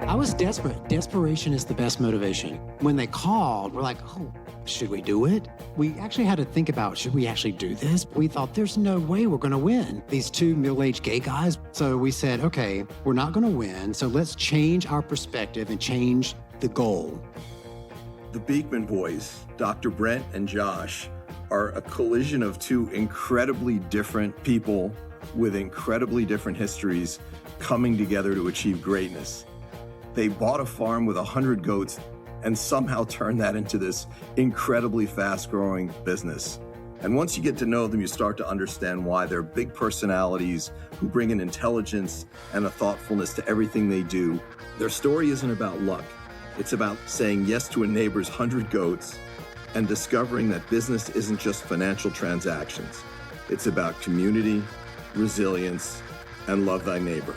I was desperate. Desperation is the best motivation. When they called, we're like, oh, should we do it? We actually had to think about, should we actually do this? We thought, there's no way we're gonna win. These two middle-aged gay guys. So we said, okay, we're not gonna win, so let's change our perspective and change the goal. The Beekman Boys, Dr. Brent and Josh, are a collision of two incredibly different people with incredibly different histories coming together to achieve greatness. They bought a farm with 100 goats and somehow turned that into this incredibly fast-growing business. And once you get to know them, you start to understand why they're big personalities who bring an intelligence and a thoughtfulness to everything they do. Their story isn't about luck. It's about saying yes to a neighbor's 100 goats and discovering that business isn't just financial transactions. It's about community, resilience, and love thy neighbor.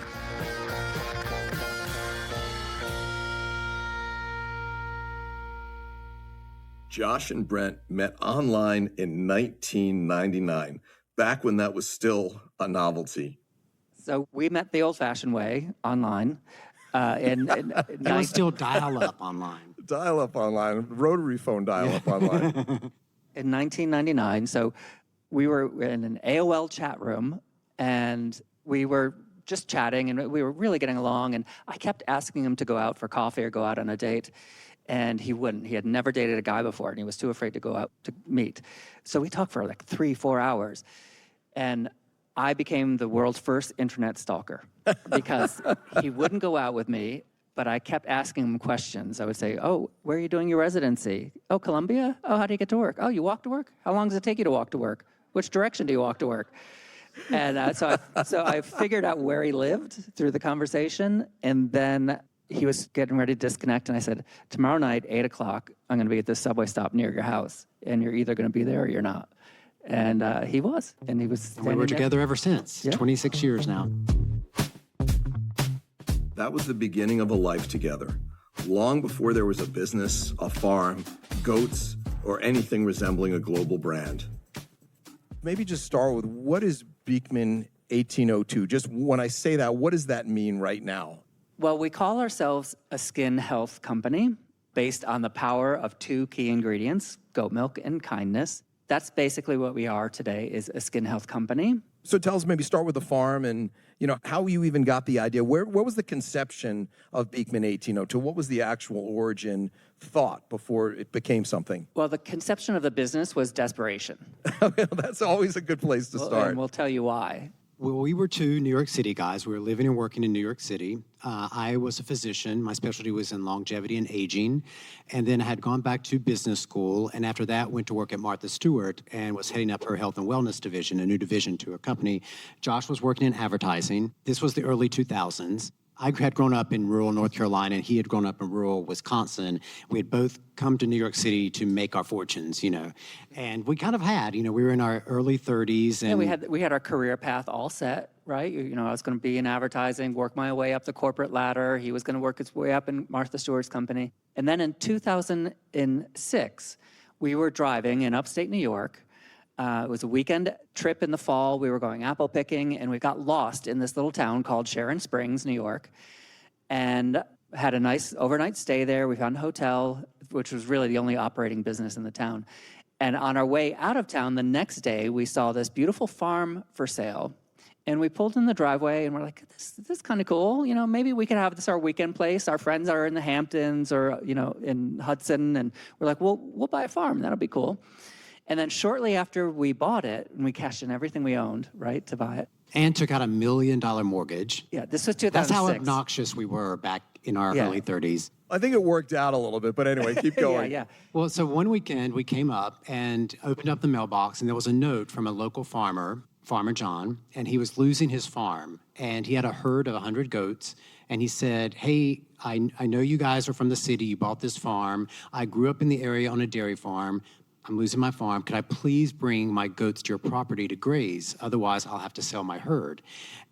Josh and Brent met online in 1999, back when that was still a novelty. So we met the old-fashioned way online. It was still dial-up online. Dial-up online, rotary phone dial-up online. In 1999, so we were in an AOL chat room, and we were just chatting, and we were really getting along, and I kept asking him to go out for coffee or go out on a date, and he wouldn't. He had never dated a guy before, and he was too afraid to go out to meet. So we talked for like 3-4 hours, and I became the world's first internet stalker because he wouldn't go out with me, but I kept asking him questions. I would say, oh, where are you doing your residency? Oh, Columbia? Oh, how do you get to work? Oh, you walk to work? How long does it take you to walk to work? Which direction do you walk to work? And so I figured out where he lived through the conversation, and then he was getting ready to disconnect, and I said, tomorrow night, 8 o'clock, I'm going to be at this subway stop near your house, and you're either going to be there or you're not. And he was, and he was. And we were together ever since, 26 years now. That was the beginning of a life together, long before there was a business, a farm, goats, or anything resembling a global brand. Maybe just start with, what is Beekman 1802? Just when I say that, what does that mean right now? Well, we call ourselves a skin health company based on the power of 2 key ingredients, goat milk and kindness. That's basically what we are today, is a skin health company. So tell us, maybe start with the farm and, how you even got the idea. Where was the conception of Beekman 1802? What was the actual origin thought before it became something? Well, the conception of the business was desperation. That's always a good place to start. And we'll tell you why. Well, we were two New York City guys. We were living and working in New York City. I was a physician. My specialty was in longevity and aging. And then I had gone back to business school. And after that, went to work at Martha Stewart and was heading up her health and wellness division, a new division to her company. Josh was working in advertising. This was the early 2000s. I had grown up in rural North Carolina, and he had grown up in rural Wisconsin. We had both come to New York City to make our fortunes, And we kind of had, we were in our early 30s. And we had our career path all set, right? I was going to be in advertising, work my way up the corporate ladder. He was going to work his way up in Martha Stewart's company. And then in 2006, we were driving in upstate New York. It was a weekend trip in the fall. We were going apple picking, and we got lost in this little town called Sharon Springs, New York, and had a nice overnight stay there. We found a hotel, which was really the only operating business in the town. And on our way out of town the next day, we saw this beautiful farm for sale. And we pulled in the driveway, and we're like, this is kind of cool. Maybe we could have this our weekend place. Our friends are in the Hamptons or, in Hudson. And we're like, well, we'll buy a farm. That'll be cool. And then shortly after we bought it, and we cashed in everything we owned, right, to buy it. And took out $1 million mortgage. Yeah, this was 2006. That's how obnoxious we were back in our early 30s. I think it worked out a little bit, but anyway, keep going. Yeah. Well, so one weekend we came up and opened up the mailbox, and there was a note from a local farmer, Farmer John, and he was losing his farm. And he had a herd of 100 goats, and he said, hey, I know you guys are from the city. You bought this farm. I grew up in the area on a dairy farm. I'm losing my farm. Could I please bring my goats to your property to graze? Otherwise, I'll have to sell my herd.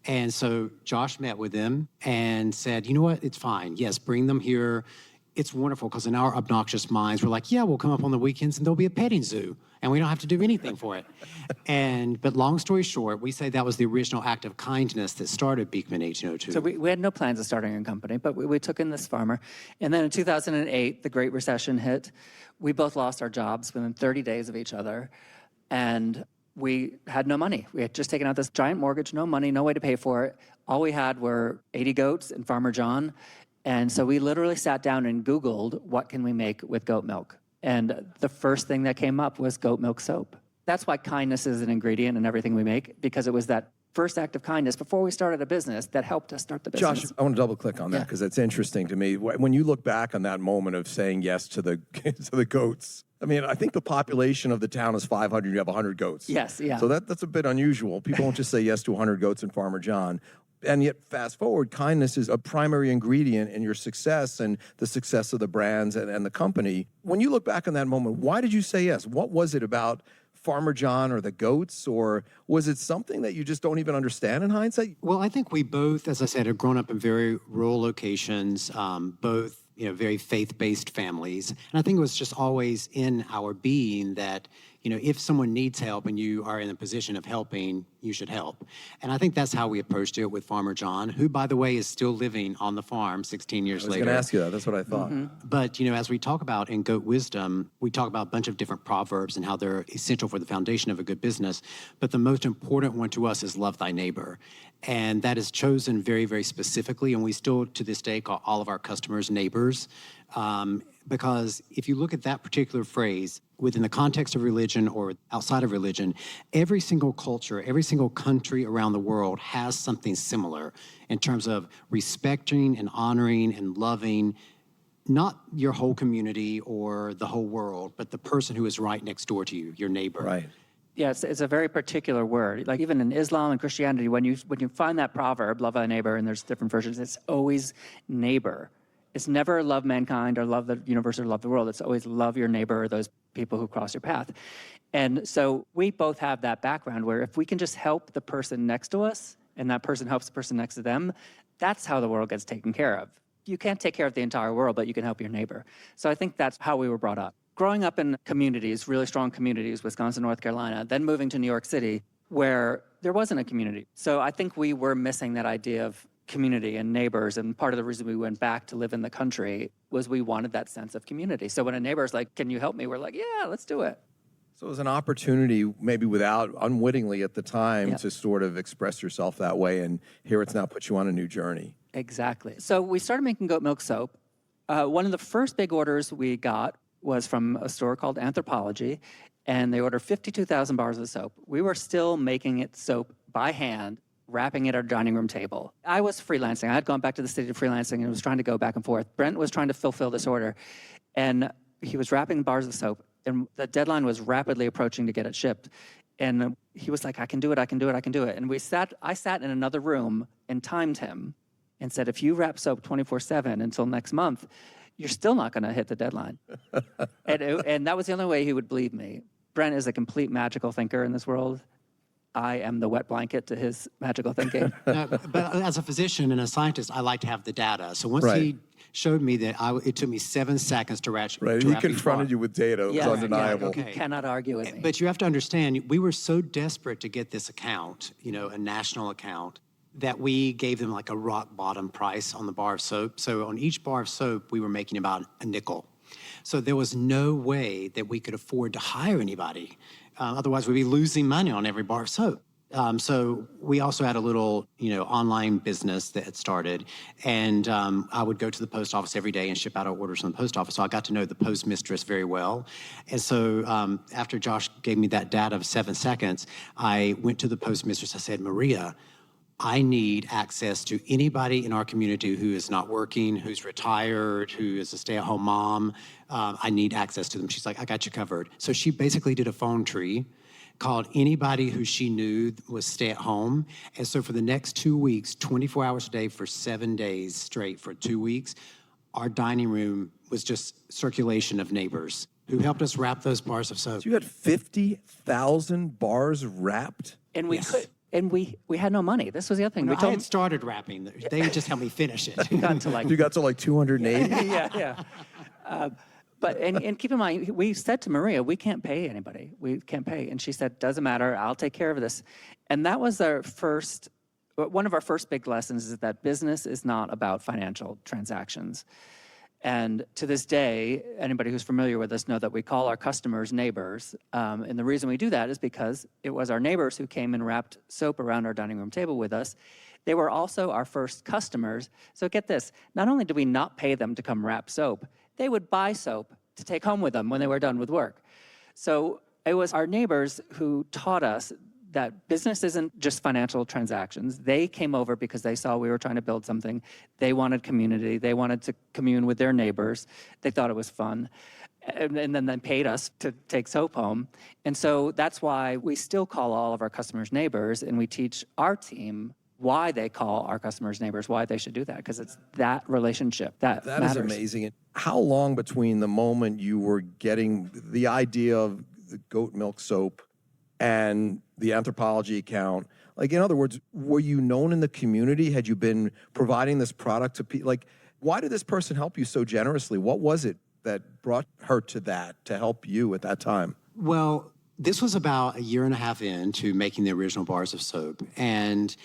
And so Josh met with him and said, you know what? It's fine. Yes, bring them here it's wonderful because in our obnoxious minds, we're like, yeah, we'll come up on the weekends and there'll be a petting zoo and we don't have to do anything for it. But long story short, we say that was the original act of kindness that started Beekman 1802. So we had no plans of starting a company, but we took in this farmer. And then in 2008, the Great Recession hit. We both lost our jobs within 30 days of each other. And we had no money. We had just taken out this giant mortgage, no money, no way to pay for it. All we had were 80 goats and Farmer John. And so we literally sat down and Googled, what can we make with goat milk? And the first thing that came up was goat milk soap. That's why kindness is an ingredient in everything we make, because it was that first act of kindness before we started a business that helped us start the business. Josh, I want to double click on that because it's interesting to me. When you look back on that moment of saying yes to the to the goats, I mean, I think the population of the town is 500. You have 100 goats. Yes, yeah. So that's a bit unusual. People don't just say yes to 100 goats and Farmer John. And yet, fast forward, kindness is a primary ingredient in your success and the success of the brands and the company. When you look back on that moment, why did you say yes? What was it about Farmer John or the goats, or was it something that you just don't even understand in hindsight? Well, I think we both, as I said, have grown up in very rural locations, both very faith-based families. And I think it was just always in our being that, if someone needs help and you are in a position of helping, you should help. And I think that's how we approached it with Farmer John, who, by the way, is still living on the farm 16 years later. I was going to ask you that. That's what I thought. But, as we talk about in Goat Wisdom, we talk about a bunch of different proverbs and how they're essential for the foundation of a good business. But the most important one to us is love thy neighbor. And that is chosen very, very specifically. And we still, to this day, call all of our customers neighbors. Because if you look at that particular phrase within the context of religion or outside of religion, every single culture, every single country around the world has something similar in terms of respecting and honoring and loving not your whole community or the whole world, but the person who is right next door to you, your neighbor. Right. Yeah, it's a very particular word. Like even in Islam and Christianity, when you find that proverb, love thy neighbor, and there's different versions, it's always neighbor. It's never love mankind or love the universe or love the world. It's always love your neighbor or those people who cross your path. And so we both have that background where if we can just help the person next to us and that person helps the person next to them, that's how the world gets taken care of. You can't take care of the entire world, but you can help your neighbor. So I think that's how we were brought up. Growing up in communities, really strong communities, Wisconsin, North Carolina, then moving to New York City, where there wasn't a community. So I think we were missing that idea of community and neighbors, and part of the reason we went back to live in the country was we wanted that sense of community. So when a neighbor's like, can you help me? We're like, yeah, let's do it. So it was an opportunity, maybe unwittingly at the time, to sort of express yourself that way, and here it's now put you on a new journey. Exactly. So we started making goat milk soap. One of the first big orders we got was from a store called Anthropology, and they ordered 52,000 bars of soap. We were still making it soap by hand, wrapping it at our dining room table. I was freelancing. I had gone back to the city to freelancing and was trying to go back and forth. Brent was trying to fulfill this order, and he was wrapping bars of soap, and the deadline was rapidly approaching to get it shipped. And he was like, I can do it, I can do it, I can do it. And I sat in another room and timed him and said, if you wrap soap 24/7 until next month, you're still not going to hit the deadline. And that was the only way he would believe me. Brent is a complete magical thinker in this world. I am the wet blanket to his magical thinking. But as a physician and a scientist, I like to have the data. So once he showed me that it took me 7 seconds to wrap. Right, he confronted you with data. It was undeniable. You cannot argue with me. But you have to understand, we were so desperate to get this account, a national account, that we gave them like a rock bottom price on the bar of soap. So on each bar of soap, we were making about a nickel. So there was no way that we could afford to hire anybody. Otherwise, we'd be losing money on every bar of soap. So we also had a little, online business that had started. And I would go to the post office every day and ship out our orders from the post office. So I got to know the postmistress very well. And so after Josh gave me that data of 7 seconds, I went to the postmistress. I said, Maria, I need access to anybody in our community who is not working, who's retired, who is a stay-at-home mom. I need access to them. She's like, I got you covered. So she basically did a phone tree, called anybody who she knew was stay-at-home. And so for the next 2 weeks, 24 hours a day for 7 days straight for 2 weeks, our dining room was just circulation of neighbors who helped us wrap those bars of soap. So you had 50,000 bars wrapped? And we could. And we had no money. This was the other thing. No, We I told had started rapping. They would just help me finish it. got to like You got to like 280? yeah. But keep in mind, we said to Maria, we can't pay anybody. We can't pay. And she said, doesn't matter. I'll take care of this. And that was one of our first big lessons is that business is not about financial transactions. And to this day, anybody who's familiar with us know that we call our customers neighbors. And the reason we do that is because it was our neighbors who came and wrapped soap around our dining room table with us. They were also our first customers. So get this, not only did we not pay them to come wrap soap, they would buy soap to take home with them when they were done with work. So it was our neighbors who taught us that business isn't just financial transactions. They came over because they saw we were trying to build something. They wanted community. They wanted to commune with their neighbors. They thought it was fun. And then they paid us to take soap home. And so that's why we still call all of our customers neighbors, and we teach our team why they call our customers neighbors, why they should do that, because it's that relationship that matters. Is amazing. How long between the moment you were getting the idea of the goat milk soap and the anthropology account? Like, in other words, were you known in the community? Had you been providing this product to people? Like, why did this person help you so generously? What was it that brought her to that, to help you at that time? Well, this was about a year and a half into making the original bars of soap. And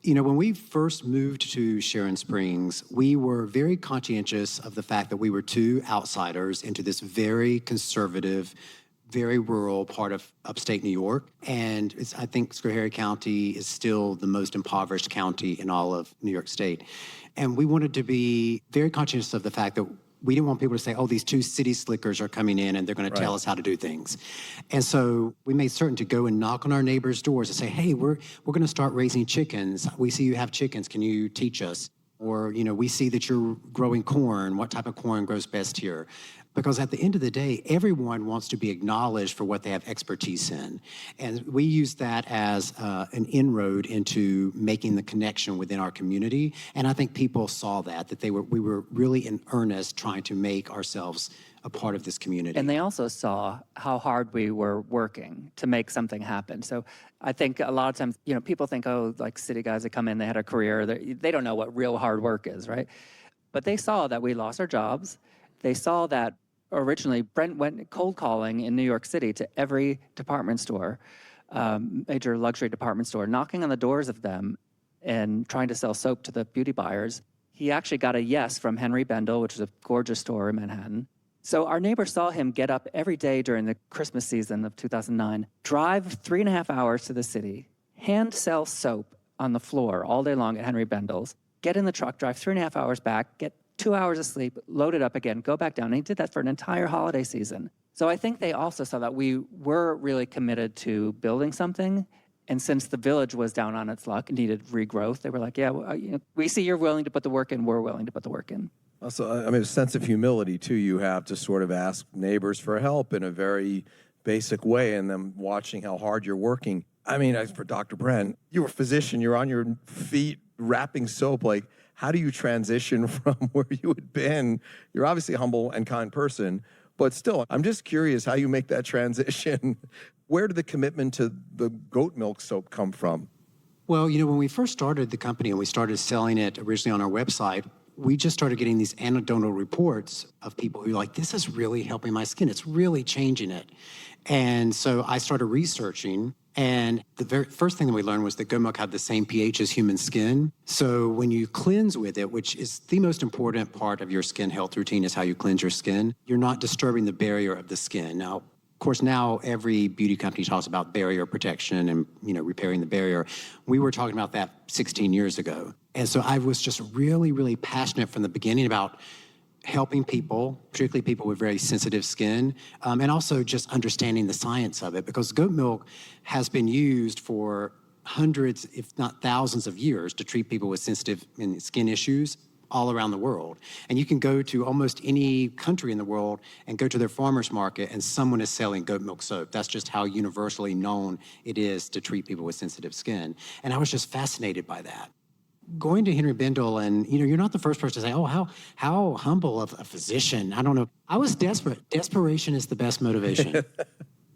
when we first moved to Sharon Springs, we were very conscientious of the fact that we were two outsiders into this very conservative, very rural part of upstate New York. And I think Schoharie County is still the most impoverished county in all of New York State. And we wanted to be very conscious of the fact that we didn't want people to say, oh, these two city slickers are coming in and they're going to tell us how to do things. And so we made certain to go and knock on our neighbors' doors and say, hey, we're going to start raising chickens. We see you have chickens. Can you teach us? Or, we see that you're growing corn. What type of corn grows best here? Because at the end of the day, everyone wants to be acknowledged for what they have expertise in. And we use that as an inroad into making the connection within our community. And I think people saw that we were really in earnest trying to make ourselves a part of this community. And they also saw how hard we were working to make something happen. So I think a lot of times, people think, oh, like city guys that come in, they had a career. They don't know what real hard work is, right? But they saw that we lost our jobs. They saw that originally Brent went cold calling in New York City to every department store, major luxury department store, knocking on the doors of them and trying to sell soap to the beauty buyers. He actually got a yes from Henry Bendel, which is a gorgeous store in Manhattan. So our neighbors saw him get up every day during the Christmas season of 2009, drive 3.5 hours to the city, hand sell soap on the floor all day long at Henry Bendel's, get in the truck, drive 3.5 hours back, get 2 hours of sleep, load it up again, go back down. And he did that for an entire holiday season. So I think they also saw that we were really committed to building something. And since the village was down on its luck, needed regrowth, they were like, yeah, well, we see you're willing to put the work in, we're willing to put the work in. Also, a sense of humility, too, you have to sort of ask neighbors for help in a very basic way, and them watching how hard you're working. As for Dr. Brent, you're a physician, you're on your feet wrapping soap. Like, how do you transition from where you had been? You're obviously a humble and kind person, but still, I'm just curious how you make that transition. Where did the commitment to the goat milk soap come from? Well, when we first started the company and we started selling it originally on our website, we just started getting these anecdotal reports of people who are like, this is really helping my skin. It's really changing it. And so I started researching, and the very first thing that we learned was that goat milk had the same pH as human skin. So when you cleanse with it, which is the most important part of your skin health routine is how you cleanse your skin, you're not disturbing the barrier of the skin. Now, of course, now every beauty company talks about barrier protection and, repairing the barrier. We were talking about that 16 years ago. And so I was just really, really passionate from the beginning about helping people, particularly people with very sensitive skin, and also just understanding the science of it, because goat milk has been used for hundreds, if not thousands of years to treat people with sensitive skin issues all around the world. And you can go to almost any country in the world and go to their farmer's market and someone is selling goat milk soap. That's just how universally known it is to treat people with sensitive skin. And I was just fascinated by that. Going to Henry Bendel, and you're not the first person to say, oh, how humble of a physician. I don't know. I was desperate. Desperation is the best motivation.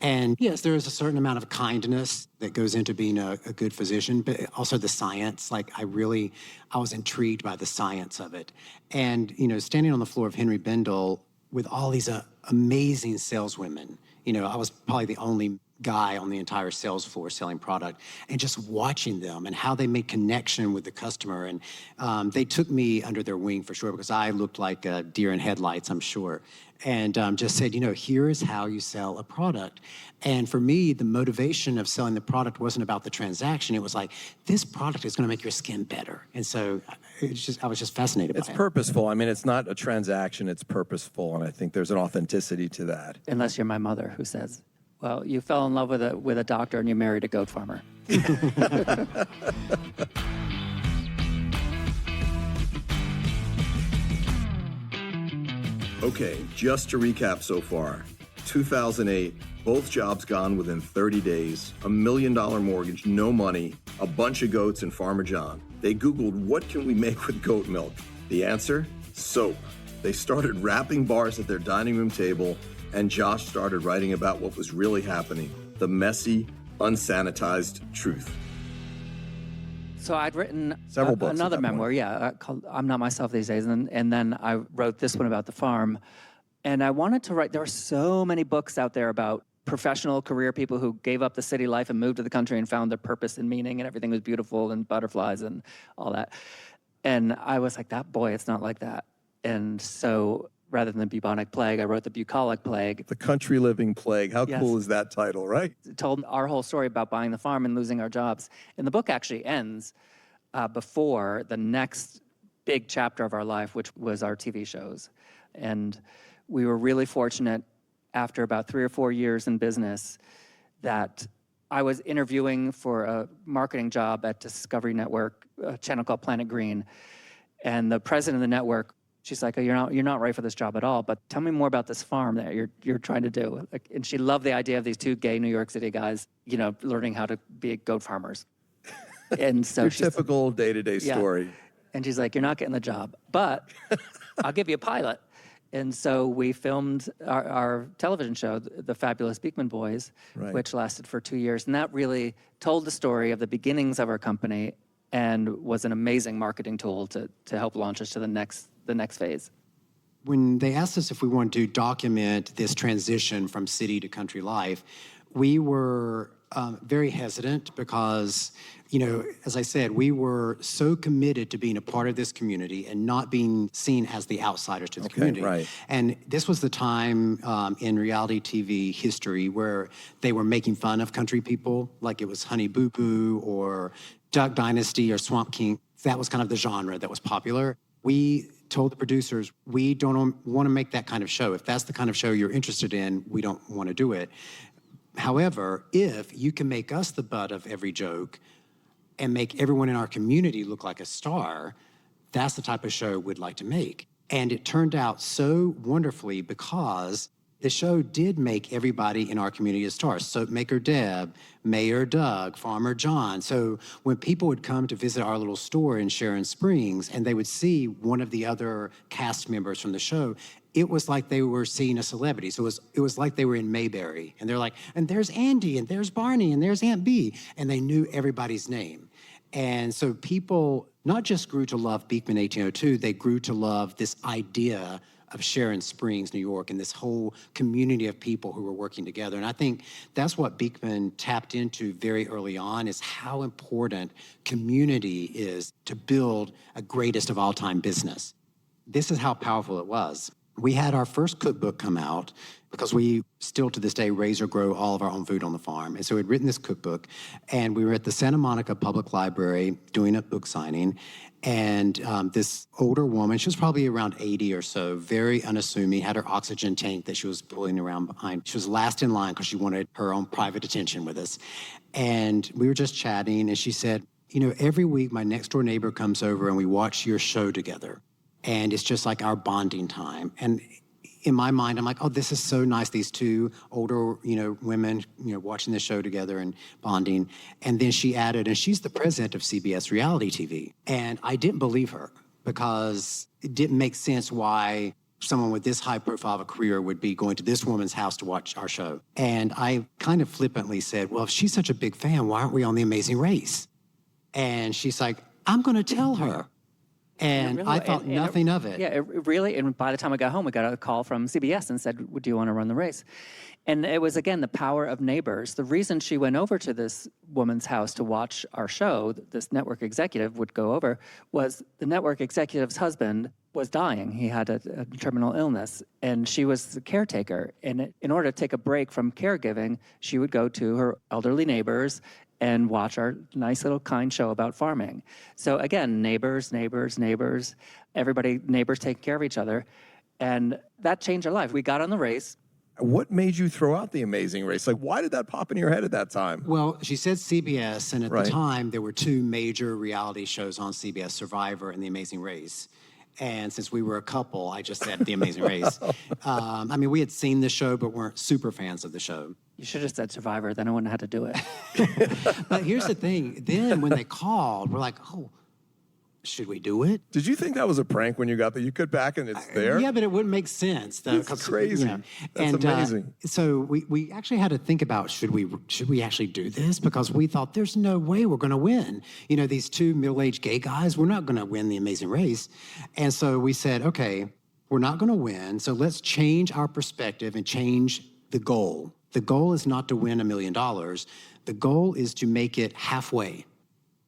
And yes, there is a certain amount of kindness that goes into being a good physician, but also the science. Like I was intrigued by the science of it. And, standing on the floor of Henry Bendel with all these amazing saleswomen, I was probably the only guy on the entire sales floor selling product, and just watching them and how they made connection with the customer. And they took me under their wing for sure, because I looked like a deer in headlights, I'm sure. And just said, here is how you sell a product. And for me, the motivation of selling the product wasn't about the transaction. It was like, this product is going to make your skin better. And so I was just fascinated by it. It's purposeful. I mean, it's not a transaction, it's purposeful. And I think there's an authenticity to that. Unless you're my mother, who says, well, you fell in love with a doctor and you married a goat farmer. Okay, just to recap so far. 2008, both jobs gone within 30 days, $1 million mortgage, no money, a bunch of goats, and Farmer John. They Googled, what can we make with goat milk? The answer? Soap. They started wrapping bars at their dining room table, and Josh started writing about what was really happening, the messy, unsanitized truth. So I'd written Several books another at that memoir, called I'm Not Myself These Days, and then I wrote this one about the farm. And I wanted to write, there are so many books out there about professional career people who gave up the city life and moved to the country and found their purpose and meaning, and everything was beautiful and butterflies and all that. And I was like, it's not like that. And so rather than the bubonic plague, I wrote the bucolic plague. The country living plague. How Yes. cool is that title, right? It told our whole story about buying the farm and losing our jobs. And the book actually ends before the next big chapter of our life, which was our TV shows. And we were really fortunate after about 3 or 4 years in business that I was interviewing for a marketing job at Discovery Network, a channel called Planet Green. And the president of the network, she's like, oh, you're not right for this job at all, but tell me more about this farm that you're trying to do. And she loved the idea of these two gay New York City guys, learning how to be goat farmers. And so Your she's typical day-to-day story. And she's like, you're not getting the job, but I'll give you a pilot. And so we filmed our television show, The Fabulous Beekman Boys, Right. which lasted for 2 years. And that really told the story of the beginnings of our company and was an amazing marketing tool to help launch us to the next phase. When they asked us if we wanted to document this transition from city to country life, we were very hesitant because, as I said, we were so committed to being a part of this community and not being seen as the outsiders to the community. Right. And this was the time in reality TV history where they were making fun of country people, like it was Honey Boo Boo or Duck Dynasty or Swamp King. That was kind of the genre that was popular. We told the producers, we don't want to make that kind of show. If that's the kind of show you're interested in, we don't want to do it. However, if you can make us the butt of every joke and make everyone in our community look like a star, that's the type of show we'd like to make. And it turned out so wonderfully because the show did make everybody in our community a star. Soap Maker Deb, Mayor Doug, Farmer John. So when people would come to visit our little store in Sharon Springs and they would see one of the other cast members from the show, it was like they were seeing a celebrity. So it was like they were in Mayberry. And they're like, and there's Andy, and there's Barney, and there's Aunt Bee. And they knew everybody's name. And so people not just grew to love Beekman 1802, they grew to love this idea of Sharon Springs, New York, and this whole community of people who were working together. And I think that's what Beekman tapped into very early on, is how important community is to build a greatest of all time business. This is how powerful it was. We had our first cookbook come out because we still to this day raise or grow all of our own food on the farm. And so we'd written this cookbook, and we were at the Santa Monica Public Library doing a book signing. And this older woman, she was probably around 80 or so, very unassuming, had her oxygen tank that she was pulling around behind. She was last in line because she wanted her own private attention with us. And we were just chatting, and she said, every week my next door neighbor comes over and we watch your show together. And it's just like our bonding time. And in my mind, I'm like, oh, this is so nice. These two older, women, watching the show together and bonding. And then she added, and she's the president of CBS Reality TV. And I didn't believe her because it didn't make sense why someone with this high profile of a career would be going to this woman's house to watch our show. And I kind of flippantly said, well, if she's such a big fan, why aren't we on The Amazing Race? And she's like, I'm going to tell her. And Really, I thought nothing of it. Yeah, it really. And by the time I got home, we got a call from CBS and said, "Do you want to run the race?" And it was, again, the power of neighbors. The reason she went over to this woman's house to watch our show, this network executive would go over, was the network executive's husband was dying. He had a terminal illness, and she was the caretaker. And in order to take a break from caregiving, she would go to her elderly neighbors and watch our nice little kind show about farming. So again, neighbors, everybody, neighbors taking care of each other. And that changed our life. We got on the race. What made you throw out The Amazing Race? Like, why did that pop in your head at that time? Well, she said CBS, and at Right. the time, there were two major reality shows on CBS, Survivor and The Amazing Race. And since we were a couple, I just said The Amazing Race. I mean, we had seen the show, but weren't super fans of the show. You should have said Survivor, then I wouldn't have had to do it. But here's the thing. Then when they called, we're like, oh, should we do it? Did you think that was a prank when you got there? You get back and it's there? Yeah, but it wouldn't make sense. Though, That's crazy. That's amazing. So we actually had to think about, should we actually do this? Because we thought there's no way we're going to win. You know, these two middle-aged gay guys, we're not going to win The Amazing Race. And so we said, okay, we're not going to win, so let's change our perspective and change the goal. The goal is not to win $1 million. The goal is to make it halfway.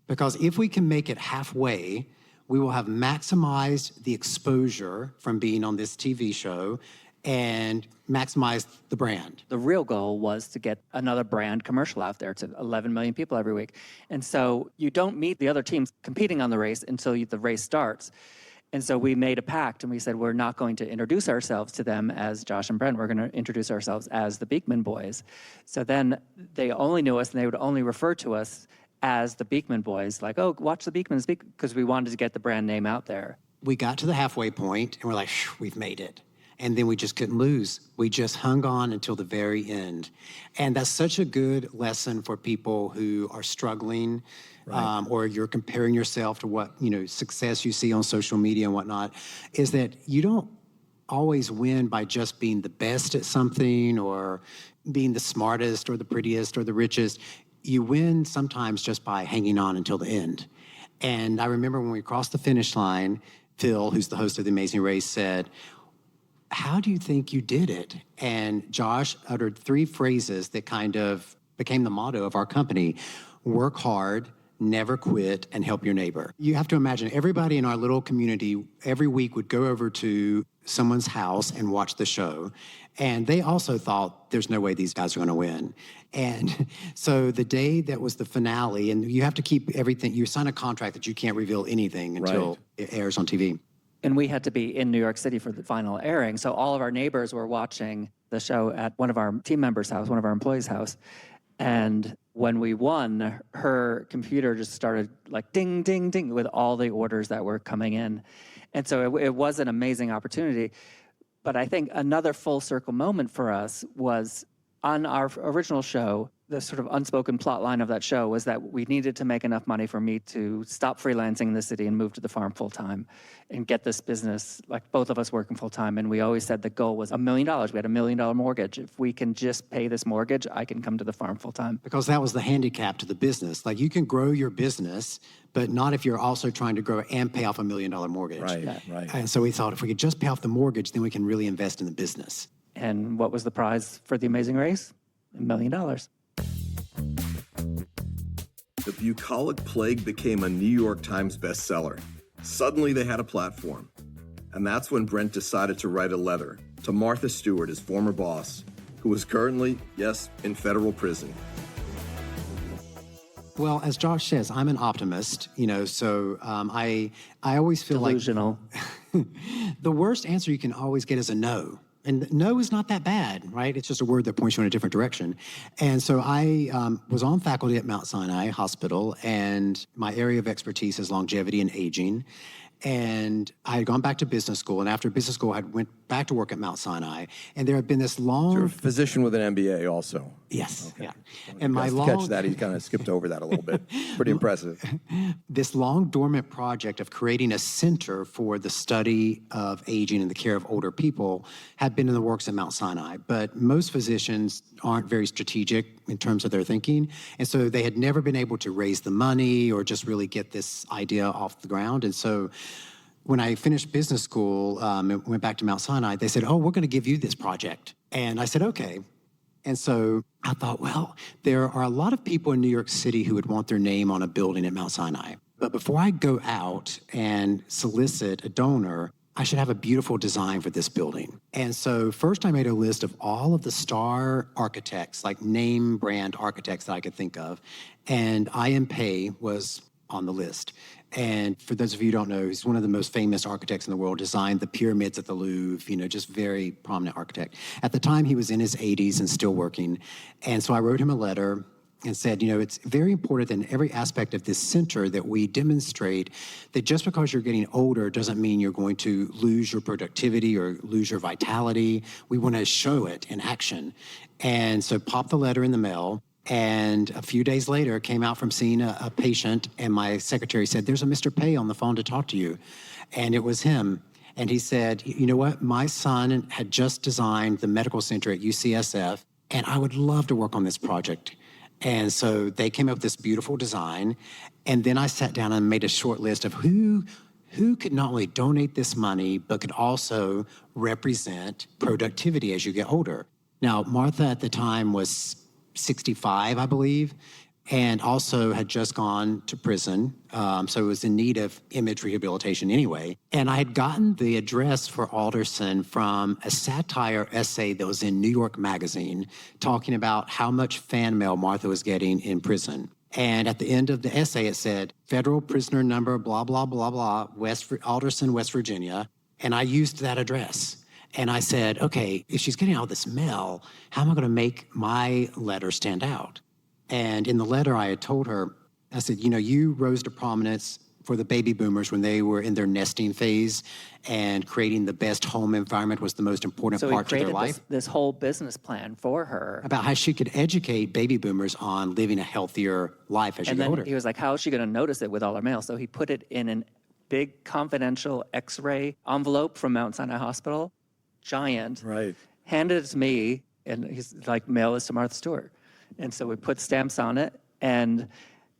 Because if we can make it halfway, we will have maximized the exposure from being on this TV show and maximized the brand. The real goal was to get another brand commercial out there to 11 million people every week. And so you don't meet the other teams competing on the race until the race starts. And so we made a pact and we said, we're not going to introduce ourselves to them as Josh and Brent. We're going to introduce ourselves as the Beekman Boys. So then they only knew us and they would only refer to us as the Beekman Boys, like, oh, watch the Beekmans, because we wanted to get the brand name out there. We got to the halfway point and we're like, we've made it. And then we just couldn't lose. We just hung on until the very end. And that's such a good lesson for people who are struggling, or you're comparing yourself to what, success you see on social media and whatnot, is that you don't always win by just being the best at something or being the smartest or the prettiest or the richest. You win sometimes just by hanging on until the end. And I remember when we crossed the finish line, Phil, who's the host of The Amazing Race, said, how do you think you did it? And Josh uttered 3 phrases that kind of became the motto of our company: work hard, never quit, and help your neighbor. You have to imagine everybody in our little community every week would go over to someone's house and watch the show. And they also thought, there's no way these guys are going to win. And so the day that was the finale, and you have to keep everything, you sign a contract that you can't reveal anything until it airs on TV. And we had to be in New York City for the final airing. So all of our neighbors were watching the show at one of our team members' house, one of our employees' house. And when we won, her computer just started like ding, ding, ding with all the orders that were coming in. And so it was an amazing opportunity. But I think another full circle moment for us was on our original show. The sort of unspoken plot line of that show was that we needed to make enough money for me to stop freelancing in the city and move to the farm full time and get this business, like both of us working full time. And we always said the goal was $1 million. We had $1 million mortgage. If we can just pay this mortgage, I can come to the farm full time. Because that was the handicap to the business. Like, you can grow your business, but not if you're also trying to grow and pay off $1 million mortgage. Right. And so we thought, if we could just pay off the mortgage, then we can really invest in the business. And what was the prize for The Amazing Race? $1 million. The bucolic plague became a New York Times bestseller. Suddenly they had a platform. And that's when Brent decided to write a letter to Martha Stewart, his former boss, who was currently, yes, in federal prison. Well, as Josh says, I'm an optimist, so I always feel Delusional. like the worst answer you can always get is a no. And no is not that bad, right? It's just a word that points you in a different direction. And so I was on faculty at Mount Sinai Hospital, and my area of expertise is longevity and aging. And I had gone back to business school, and after business school, I went back to work at Mount Sinai. And there had been this long... You're a physician with an MBA also. Yes, Okay. yeah. And my To catch that, he kind of skipped over that a little bit. Pretty impressive. This long dormant project of creating a center for the study of aging and the care of older people had been in the works at Mount Sinai. But most physicians aren't very strategic in terms of their thinking. And so they had never been able to raise the money or just really get this idea off the ground. And so when I finished business school and went back to Mount Sinai, they said, oh, we're going to give you this project. And I said, okay. And so I thought, well, there are a lot of people in New York City who would want their name on a building at Mount Sinai. But before I go out and solicit a donor, I should have a beautiful design for this building. And so first I made a list of all of the star architects, like name brand architects that I could think of. And I.M. Pei was on the list. And for those of you who don't know, he's one of the most famous architects in the world, designed the pyramids at the Louvre, just very prominent architect. At the time, he was in his 80s and still working. And so I wrote him a letter and said, it's very important in every aspect of this center that we demonstrate that just because you're getting older doesn't mean you're going to lose your productivity or lose your vitality. We want to show it in action. And so popped the letter in the mail. And a few days later, came out from seeing a patient, and my secretary said, there's a Mr. Pei on the phone to talk to you. And it was him. And he said, you know what? My son had just designed the medical center at UCSF, and I would love to work on this project. And so they came up with this beautiful design. And then I sat down and made a short list of who could not only donate this money, but could also represent productivity as you get older. Now, Martha at the time was 65, I believe, and also had just gone to prison, so was in need of image rehabilitation anyway. And I had gotten the address for Alderson from a satire essay that was in New York Magazine talking about how much fan mail Martha was getting in prison. And at the end of the essay, it said, federal prisoner number, blah, blah, blah, blah, Alderson, West Virginia. And I used that address. And I said, okay, if she's getting all this mail, how am I going to make my letter stand out? And in the letter, I had told her, I said, you rose to prominence for the baby boomers when they were in their nesting phase, and creating the best home environment was the most important part of their life. So he created this whole business plan for her. About how she could educate baby boomers on living a healthier life as you get older. And then he was like, how is she going to notice it with all her mail? So he put it in a big confidential X-ray envelope from Mount Sinai Hospital. Giant, Right. handed it to me, and he's like, mail this to Martha Stewart. And so we put stamps on it, and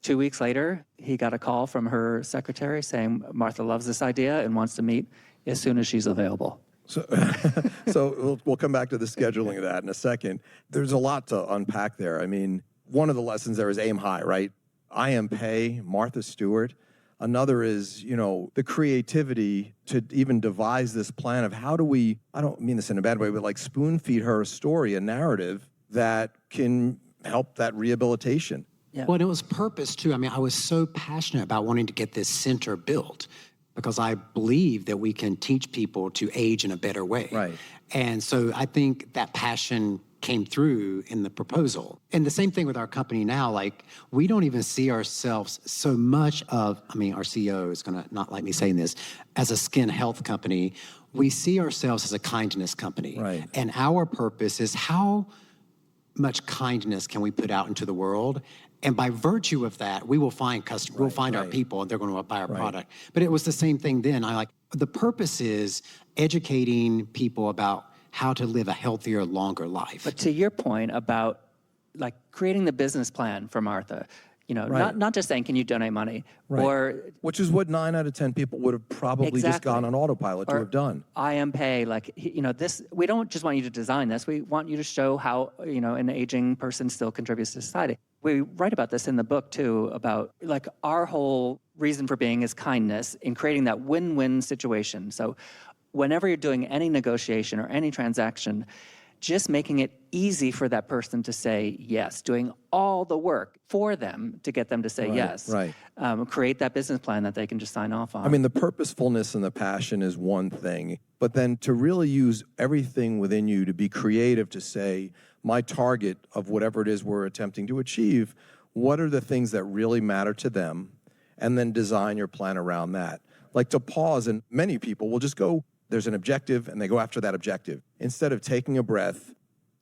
2 weeks later, he got a call from her secretary saying, Martha loves this idea and wants to meet as soon as she's available. So we'll come back to the scheduling of that in a second. There's a lot to unpack there. I mean, one of the lessons there is aim high, right? I.M. Pei, Martha Stewart. Another is, the creativity to even devise this plan of how do we, I don't mean this in a bad way, but like spoon feed her a story, a narrative that can help that rehabilitation. Yeah. Well, and it was purpose too. I mean, I was so passionate about wanting to get this center built because I believe that we can teach people to age in a better way. Right. And so I think that passion came through in the proposal. And the same thing with our company now, like we don't even see ourselves so much of, our CEO is gonna not like me saying this, as a skin health company. We see ourselves as a kindness company. Right. And our purpose is how much kindness can we put out into the world? And by virtue of that, we will find customers, we'll find our people, and they're going to buy our product. But it was the same thing then. The purpose is educating people about how to live a healthier, longer life. But to your point about like creating the business plan for Martha, not just saying, can you donate money? Right. Or which is what 9 out of 10 people would have probably just gone on autopilot to have done. I.M. Pei, this, we don't just want you to design this. We want you to show how, an aging person still contributes to society. We write about this in the book too, about like our whole reason for being is kindness in creating that win-win situation. So whenever you're doing any negotiation or any transaction, just making it easy for that person to say yes, doing all the work for them to get them to say yes. Right. Create that business plan that they can just sign off on. I mean, the purposefulness and the passion is one thing, but then to really use everything within you to be creative, to say, my target of whatever it is we're attempting to achieve, what are the things that really matter to them, and then design your plan around that. like to pause, and many people will just go, there's an objective, and they go after that objective. Instead of taking a breath,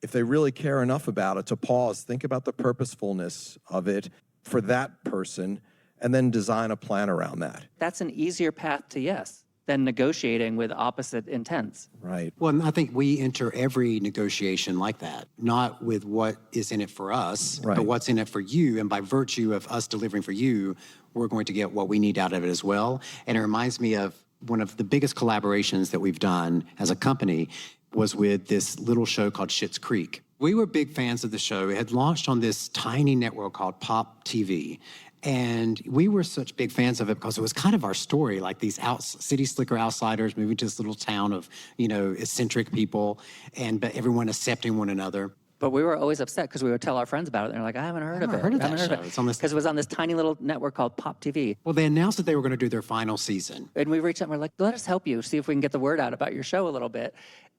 if they really care enough about it, to pause, think about the purposefulness of it for that person, and then design a plan around that. That's an easier path to yes than negotiating with opposite intents. Right. Well, and I think we enter every negotiation like that, not with what is in it for us, Right. but what's in it for you. And by virtue of us delivering for you, we're going to get what we need out of it as well. And it reminds me of one of the biggest collaborations that we've done as a company was with this little show called Schitt's Creek. We were big fans of the show. It had launched on this tiny network called Pop TV. And we were such big fans of it because it was kind of our story, like these city slicker outsiders moving to this little town of, eccentric people, but everyone accepting one another. But we were always upset because we would tell our friends about it. And they're like, I haven't heard of it. heard of I haven't that heard show. it. It's on this- Because it was on this tiny little network called Pop TV. Well, they announced that they were going to do their final season. And we reached out and we're like, let us help you, see if we can get the word out about your show a little bit.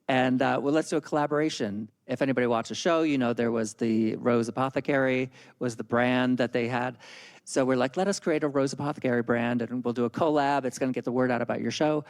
And let's do a collaboration. If anybody watched the show, there was the Rose Apothecary was the brand that they had. So we're like, let us create a Rose Apothecary brand and we'll do a collab. It's going to get the word out about your show.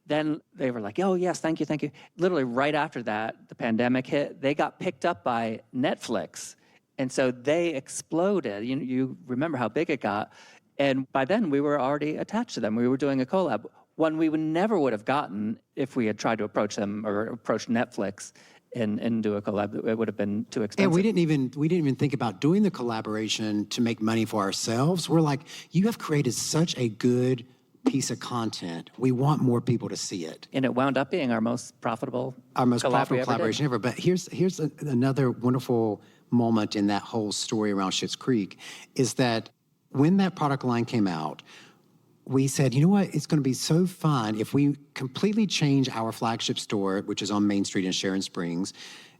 Then they were like, oh, yes, thank you, thank you. Literally right after that, the pandemic hit. They got picked up by Netflix. And so they exploded. You remember how big it got. And by then, we were already attached to them. We were doing a collab. One we never would have gotten if we had tried to approach them or approach Netflix and do a collab. It would have been too expensive. And we didn't even think about doing the collaboration to make money for ourselves. We're like, you have created such a good piece of content. We want more people to see it. And it wound up being our most profitable Collaboration ever. But here's another wonderful moment in that whole story around Schitt's Creek is that when that product line came out, we said, you know what, it's going to be so fun if we completely change our flagship store, which is on Main Street in Sharon Springs,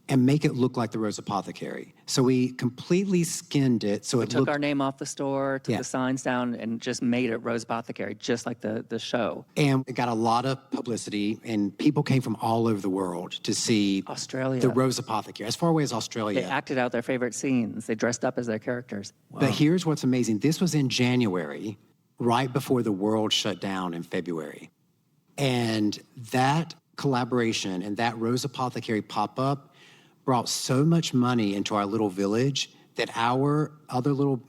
and make it look like the Rose Apothecary. So we completely skinned it. So We it took looked, our name off the store, took Yeah. the signs down, and just made it Rose Apothecary, just like the show. and it got a lot of publicity, and people came from all over the world to see Australia. the Rose Apothecary, as far away as Australia. They acted out their favorite scenes. They dressed up as their characters. But here's what's amazing. This was in January, right before the world shut down in February. And that collaboration and that Rose Apothecary pop-up brought so much money into our little village that our other little,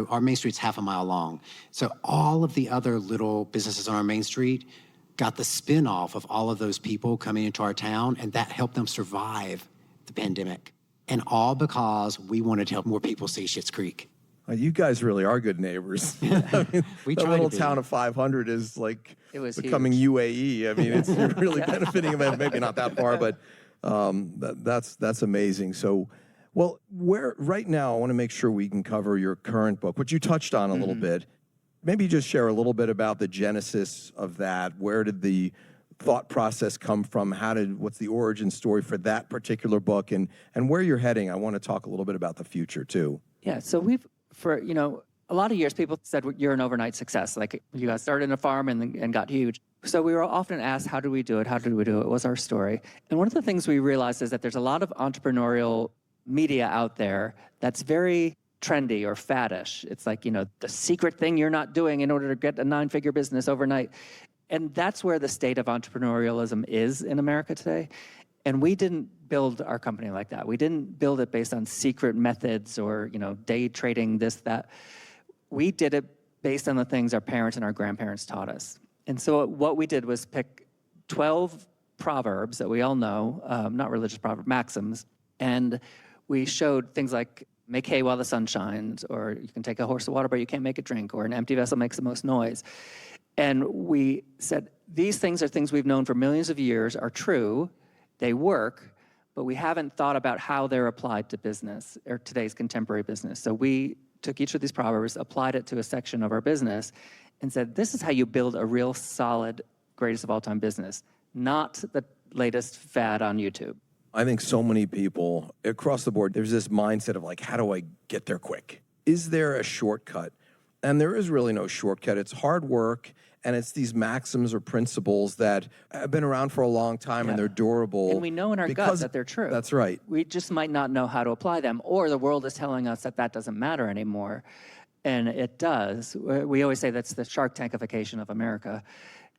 our Main Street's half a mile long. So all of the other little businesses on our Main Street got the spin-off of all of those people coming into our town, and that helped them survive the pandemic. And all because we wanted to help more people see Schitt's Creek. You guys really are good neighbors. I mean, We the try little to be. town of 500 is like It was becoming huge. UAE. I mean, you're really benefiting them. Maybe not that far, but that's amazing. So, well, right now, I want to make sure we can cover your current book, which you touched on a little bit. Maybe just share a little bit about the genesis of that. Where did the thought process come from? What's the origin story for that particular book, and where you're heading? I want to talk a little bit about the future too. Yeah, so for a lot of years, people said you're an overnight success. Like you got started in a farm and got huge. So we were often asked, how do we do it? How did we do it? Was our story. And one of the things we realized is that there's a lot of entrepreneurial media out there that's very trendy or faddish. It's like, the secret thing you're not doing in order to get a 9-figure business overnight. And that's where the state of entrepreneurialism is in America today. And we didn't build our company like that. We didn't build it based on secret methods or, day trading, this, that. We did it based on the things our parents and our grandparents taught us. And so what we did was pick 12 proverbs that we all know, not religious proverbs, maxims, and we showed things like make hay while the sun shines, or you can take a horse to water, but you can't make it drink, or an empty vessel makes the most noise. And we said, these things are things we've known for millions of years, are true, they work, but we haven't thought about how they're applied to business or today's contemporary business. So we took each of these proverbs, applied it to a section of our business, and said, this is how you build a real solid, greatest of all time business, not the latest fad on YouTube. I think so many people across the board, there's this mindset of like, how do I get there quick? Is there a shortcut? And there is really no shortcut. It's hard work, and it's these maxims or principles that have been around for a long time, and they're durable. And we know in our gut that they're true. That's right. We just might not know how to apply them, or the world is telling us that doesn't matter anymore. And it does. We always say that's the Shark Tankification of America.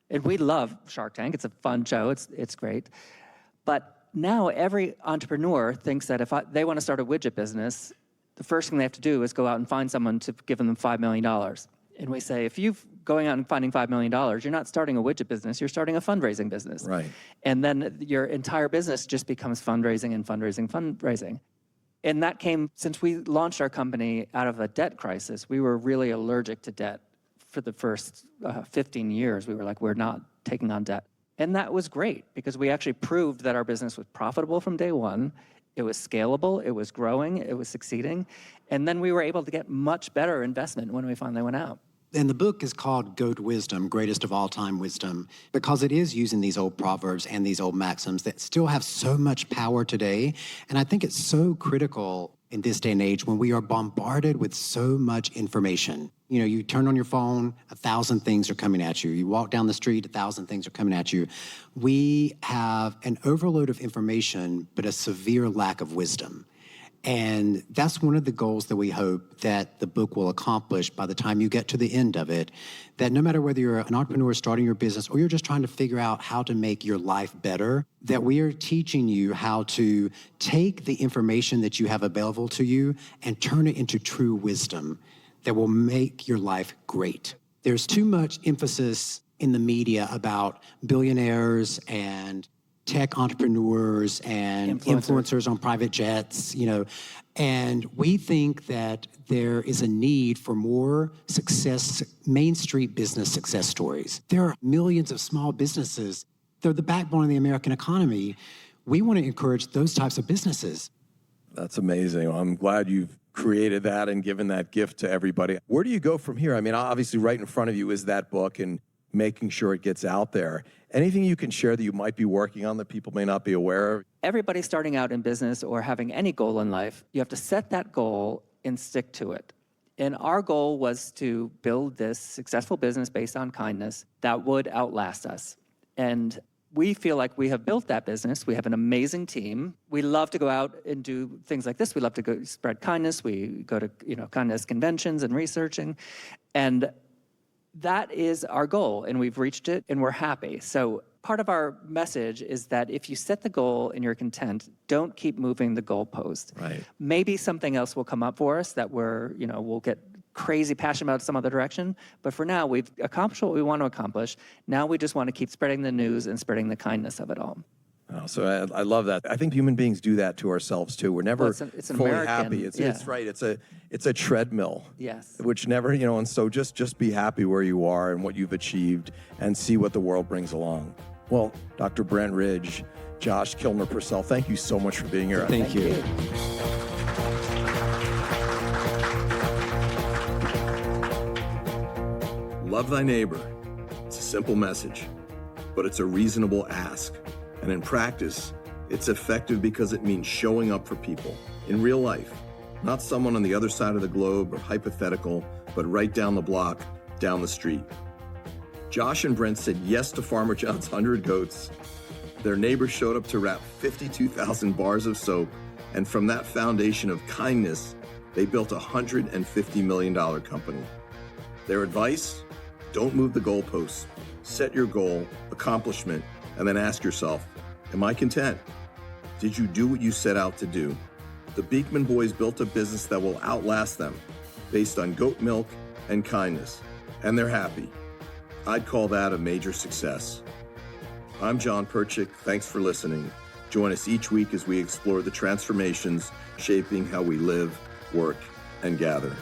And we love Shark Tank. It's a fun show. It's great. But now every entrepreneur thinks that if they want to start a widget business, the first thing they have to do is go out and find someone to give them $5 million. And we say, if you're going out and finding $5 million, you're not starting a widget business, you're starting a fundraising business. Right. And then your entire business just becomes fundraising and fundraising, fundraising. And that came, since we launched our company out of a debt crisis, we were really allergic to debt. For the first 15 years, we were like, we're not taking on debt. And that was great because we actually proved that our business was profitable from day one. It was scalable, it was growing, it was succeeding. And then we were able to get much better investment when we finally went out. And the book is called Goat Wisdom, Greatest of All Time Wisdom, because it is using these old proverbs and these old maxims that still have so much power today. And I think it's so critical in this day and age when we are bombarded with so much information. You know, you turn on your phone, 1,000 things are coming at you. You walk down the street, 1,000 things are coming at you. We have an overload of information, but a severe lack of wisdom. And that's one of the goals that we hope that the book will accomplish by the time you get to the end of it, that no matter whether you're an entrepreneur starting your business or you're just trying to figure out how to make your life better, that we are teaching you how to take the information that you have available to you and turn it into true wisdom that will make your life great. There's too much emphasis in the media about billionaires and tech entrepreneurs and influencers on private jets, you know, and we think that there is a need for more success, Main Street business success stories. There are millions of small businesses. They're the backbone of the American economy. We want to encourage those types of businesses. That's amazing. Well, I'm glad you've created that and given that gift to everybody. Where do you go from here? I mean, obviously right in front of you is that book and making sure it gets out there. Anything you can share that you might be working on that people may not be aware of? Everybody starting out in business or having any goal in life, you have to set that goal and stick to it. And our goal was to build this successful business based on kindness that would outlast us. And we feel like we have built that business. We have an amazing team. We love to go out and do things like this. We love to go spread kindness. We go to, kindness conventions and researching. And that is our goal, and we've reached it, and we're happy. So part of our message is that if you set the goal and you're content, don't keep moving the goalpost. Right. Maybe something else will come up for us that we'll get crazy passionate about some other direction. But for now, we've accomplished what we want to accomplish. Now we just want to keep spreading the news and spreading the kindness of it all. Oh, so I love that. I think human beings do that to ourselves too. We're never it's an fully American, happy. It's right. It's a treadmill. Yes. Which never, and so just be happy where you are and what you've achieved and see what the world brings along. Well, Dr. Brent Ridge, Josh, Kilmer, Purcell, thank you so much for being here. Thank you. Love thy neighbor. It's a simple message, but it's a reasonable ask. And in practice, it's effective because it means showing up for people in real life, not someone on the other side of the globe or hypothetical, but right down the block, down the street. Josh and Brent said yes to Farmer John's 100 goats. Their neighbors showed up to wrap 52,000 bars of soap. And from that foundation of kindness, they built a $150 million company. Their advice? Don't move the goalposts. Set your goal, accomplishment, and then ask yourself, am I content? Did you do what you set out to do? The Beekman Boys built a business that will outlast them, based on goat milk and kindness, and they're happy. I'd call that a major success. I'm Jon Pertchik. Thanks for listening. Join us each week as we explore the transformations shaping how we live, work, and gather.